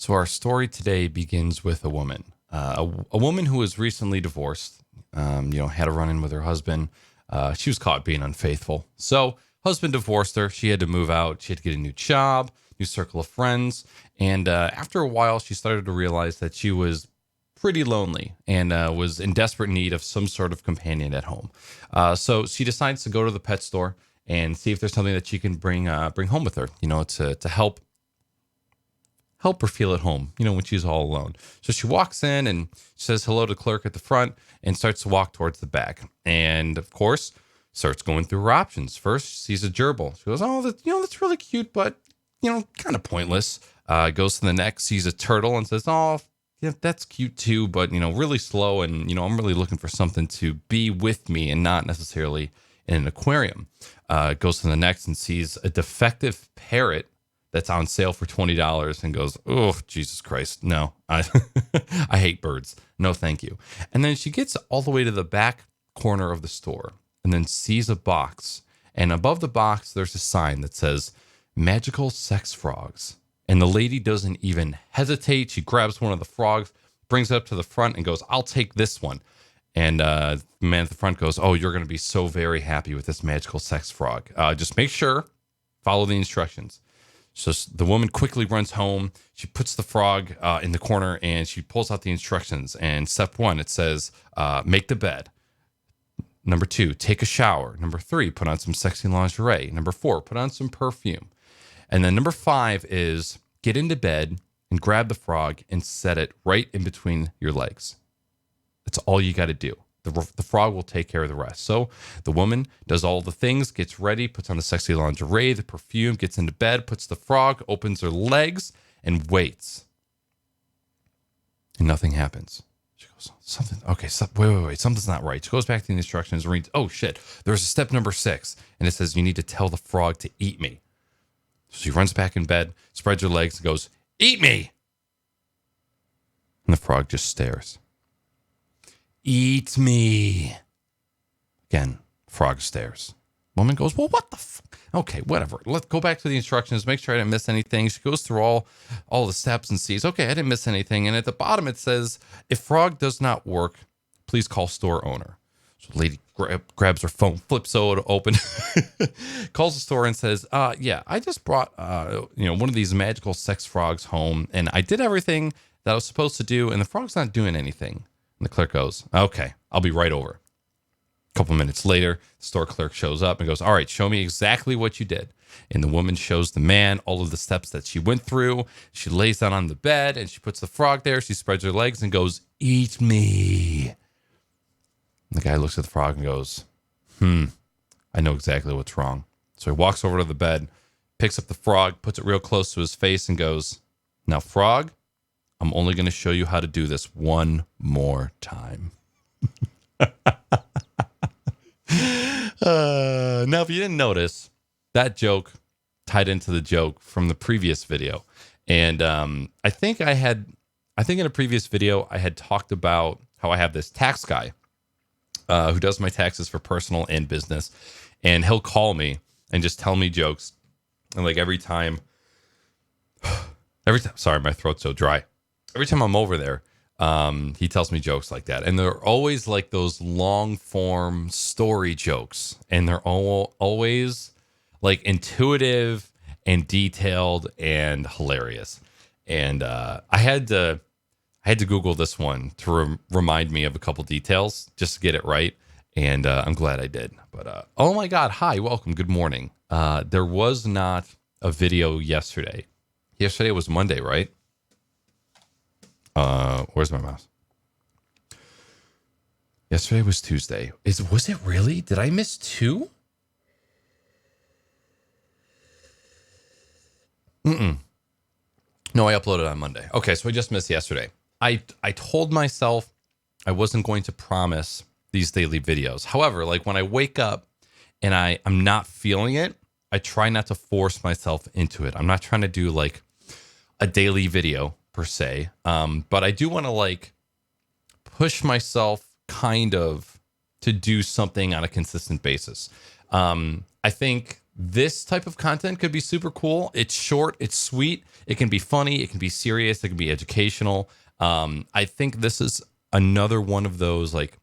So our story today begins with a woman, a woman who was recently divorced. Had a run-in with her husband. She was caught being unfaithful. So husband divorced her. She had to move out. She had to get a new job, new circle of friends, and after a while, she started to realize that she was pretty lonely and was in desperate need of some sort of companion at home. So she decides to go to the pet store and see if there's something that she can bring home with her. To help her feel at home, when she's all alone. So she walks in and says hello to the clerk at the front and starts to walk towards the back. And of course, starts going through her options. First, she sees a gerbil. She goes, oh, that's really cute, but, kind of pointless. Goes to the next, sees a turtle and says, oh, yeah, that's cute too, but, really slow. And, I'm really looking for something to be with me and not necessarily in an aquarium. Goes to the next and sees a defective parrot that's on sale for $20 and goes, oh, Jesus Christ. No, I I hate birds. No, thank you. And then she gets all the way to the back corner of the store and then sees a box. And above the box, there's a sign that says magical sex frogs. And the lady doesn't even hesitate. She grabs one of the frogs, brings it up to the front and goes, I'll take this one. And the man at the front goes, oh, you're going to be so very happy with this magical sex frog. Just make sure, follow the instructions. So the woman quickly runs home. She puts the frog in the corner and she pulls out the instructions. And step 1, it says, make the bed. Number 2, take a shower. Number 3, put on some sexy lingerie. Number 4, put on some perfume. And then number 5 is get into bed and grab the frog and set it right in between your legs. That's all you got to do. The frog will take care of the rest. So the woman does all the things, gets ready, puts on the sexy lingerie, the perfume, gets into bed, puts the frog, opens her legs, and waits. And nothing happens. She goes, something, okay, wait, something's not right. She goes back to the instructions and reads, oh shit, there's a step number 6. And it says, you need to tell the frog to eat me. So she runs back in bed, spreads her legs, and goes, eat me. And the frog just stares. Eat me. Again, frog stares. Woman goes, well, what the okay, whatever. Let's go back to the instructions, make sure I didn't miss anything. She goes through all the steps and sees, okay, I didn't miss anything. And at the bottom, it says, if frog does not work, please call store owner. So the lady grabs her phone, flips it open, calls the store and says, yeah, I just brought, one of these magical sex frogs home and I did everything that I was supposed to do and the frog's not doing anything. And the clerk goes, okay, I'll be right over. A couple minutes later, the store clerk shows up and goes, all right, show me exactly what you did. And the woman shows the man all of the steps that she went through. She lays down on the bed and she puts the frog there. She spreads her legs and goes, eat me. And the guy looks at the frog and goes, I know exactly what's wrong. So he walks over to the bed, picks up the frog, puts it real close to his face and goes, now, frog, I'm only going to show you how to do this one more time. Now, if you didn't notice, that joke tied into the joke from the previous video. And I think in a previous video, I had talked about how I have this tax guy who does my taxes for personal and business. And he'll call me and just tell me jokes. And like every time, sorry, my throat's so dry. Every time I'm over there, he tells me jokes like that. And they're always like those long form story jokes. And they're always like intuitive and detailed and hilarious. And I had to Google this one to remind me of a couple details just to get it right. And I'm glad I did. But oh my God. Hi, welcome. Good morning. There was not a video yesterday. Yesterday was Monday, right? Where's my mouse? Yesterday was Tuesday. Was it really? Did I miss 2? No, I uploaded on Monday. Okay, so I just missed yesterday. I told myself I wasn't going to promise these daily videos. However, like when I wake up and I'm not feeling it, I try not to force myself into it. I'm not trying to do like a daily video per se. But I do want to like push myself kind of to do something on a consistent basis. I think this type of content could be super cool. It's short, it's sweet, it can be funny, it can be serious, it can be educational. I think this is another one of those like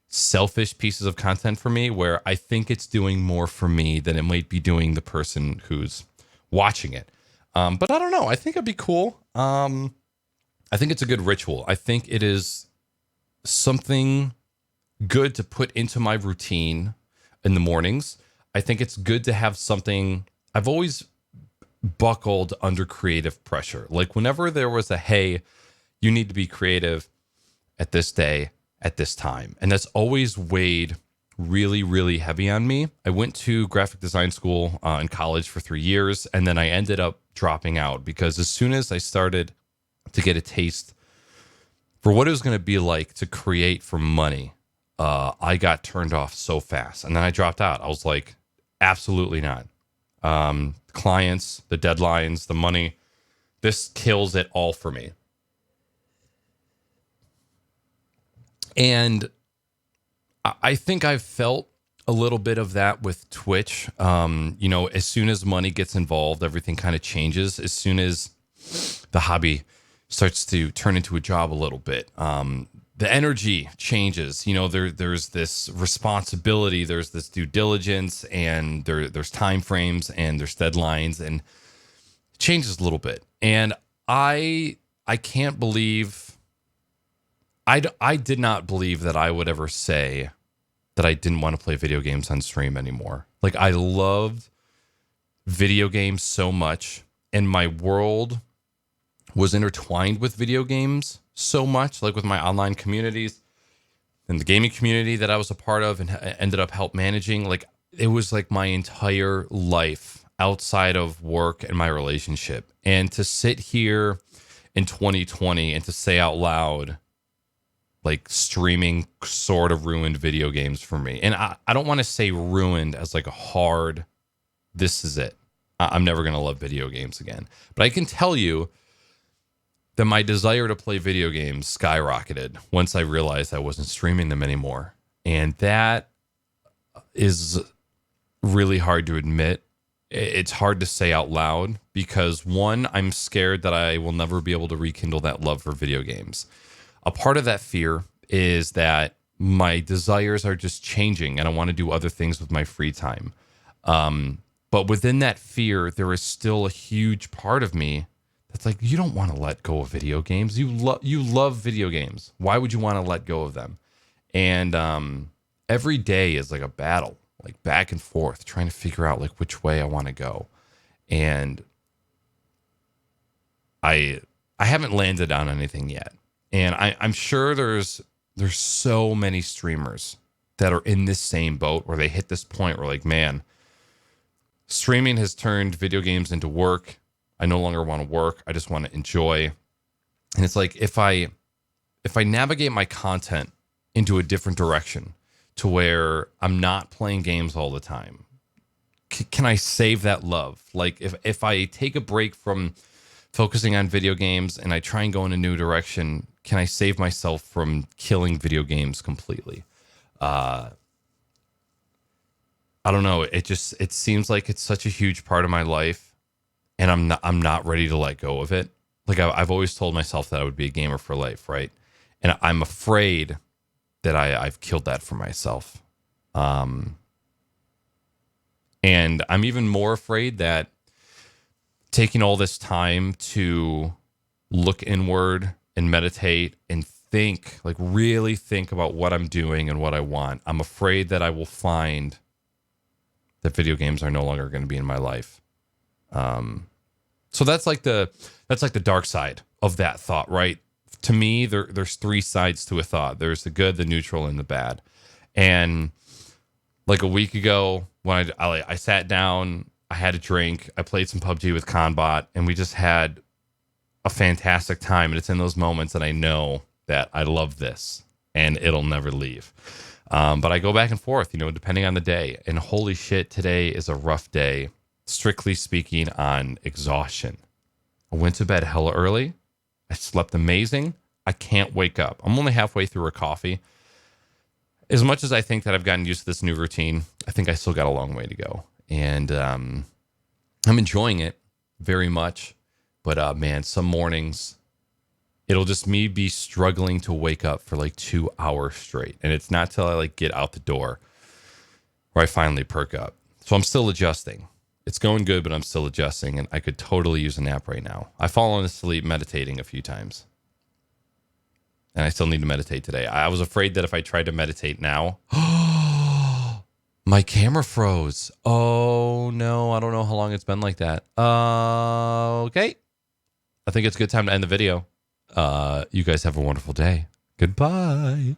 selfish pieces of content for me where I think it's doing more for me than it might be doing the person who's watching it. But I don't know. I think it'd be cool. I think it's a good ritual. I think it is something good to put into my routine in the mornings. I think it's good to have something. I've always buckled under creative pressure. Like whenever there was a, hey, you need to be creative at this day, at this time. And that's always weighed really, really heavy on me. I went to graphic design school in college for 3 years, and then I ended up dropping out because as soon as I started to get a taste for what it was going to be like to create for money, I got turned off so fast. And then I dropped out. I was like, absolutely not. Clients, the deadlines, the money, this kills it all for me. And I think I've felt a little bit of that with Twitch. As soon as money gets involved, everything kind of changes. As soon as the hobby starts to turn into a job a little bit, the energy changes. There's this responsibility, there's this due diligence, and there's time frames and there's deadlines, and it changes a little bit. And I can't believe I did not believe that I would ever say that I didn't want to play video games on stream anymore. Like I loved video games so much, and my world was intertwined with video games so much, like with my online communities and the gaming community that I was a part of and ended up help managing. Like it was like my entire life outside of work and my relationship. And to sit here in 2020 and to say out loud, like streaming sort of ruined video games for me. And I don't want to say ruined as like a hard, this is it. I'm never going to love video games again. But I can tell you that my desire to play video games skyrocketed once I realized I wasn't streaming them anymore. And that is really hard to admit. It's hard to say out loud because one, I'm scared that I will never be able to rekindle that love for video games. A part of that fear is that my desires are just changing and I want to do other things with my free time. But within that fear, there is still a huge part of me that's like, you don't want to let go of video games. You love video games. Why would you want to let go of them? And every day is like a battle, like back and forth, trying to figure out like which way I want to go. And I haven't landed on anything yet. And I'm sure there's so many streamers that are in this same boat where they hit this point where like, man, streaming has turned video games into work. I no longer want to work. I just want to enjoy. And it's like if I navigate my content into a different direction to where I'm not playing games all the time, can I save that love? Like if I take a break from focusing on video games and I try and go in a new direction, can I save myself from killing video games completely? I don't know. It seems like it's such a huge part of my life. And I'm not ready to let go of it. Like I've always told myself that I would be a gamer for life, right? And I'm afraid that I've killed that for myself. And I'm even more afraid that taking all this time to look inward and meditate and think, like really think about what I'm doing and what I want, I'm afraid that I will find that video games are no longer going to be in my life. So that's like the dark side of that thought, right? To me, there's three sides to a thought. There's the good, the neutral, and the bad. And like a week ago, when I sat down, I had a drink, I played some PUBG with Conbot, and we just had a fantastic time. And it's in those moments that I know that I love this and it'll never leave. But I go back and forth, depending on the day. And holy shit, today is a rough day, strictly speaking, on exhaustion. I went to bed hella early. I slept amazing. I can't wake up. I'm only halfway through a coffee. As much as I think that I've gotten used to this new routine, I think I still got a long way to go. and I'm enjoying it very much. But man, some mornings it'll just me be struggling to wake up for like 2 hours straight, and it's not till I like get out the door where I finally perk up. So I'm still adjusting. It's going good, but I'm still adjusting, and I could totally use a nap right now. I've fallen asleep meditating a few times, and I still need to meditate today. I was afraid that if I tried to meditate now, my camera froze. Oh no, I don't know how long it's been like that. Okay. I think it's a good time to end the video. You guys have a wonderful day. Goodbye.